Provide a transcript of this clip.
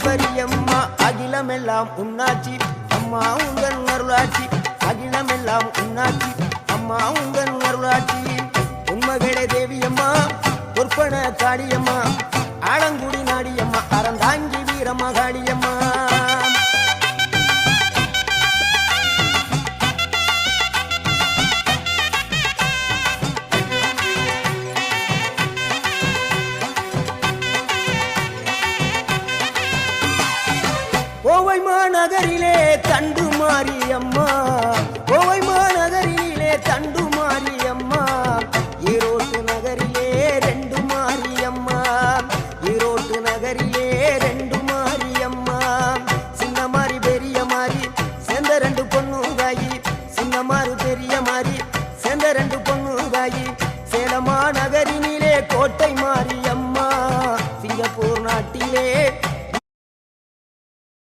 ஈஸ்வரியம்மா அகிலமெல்லாம் உன்னாட்சி அம்மா உங்கள் அருளாட்சி அகிலமெல்லாம் உன்னாட்சி அம்மா உங்கள் அருளாட்சி உண்மகளே தேவியம்மா பொற்பன காளியம்மா ஆலங்குடி நாடியம்மா அறந்தாங்கி வீரம்மா காளியம்மா கோவை மாநகரிலே தண்டு மாரியம்மா கோவை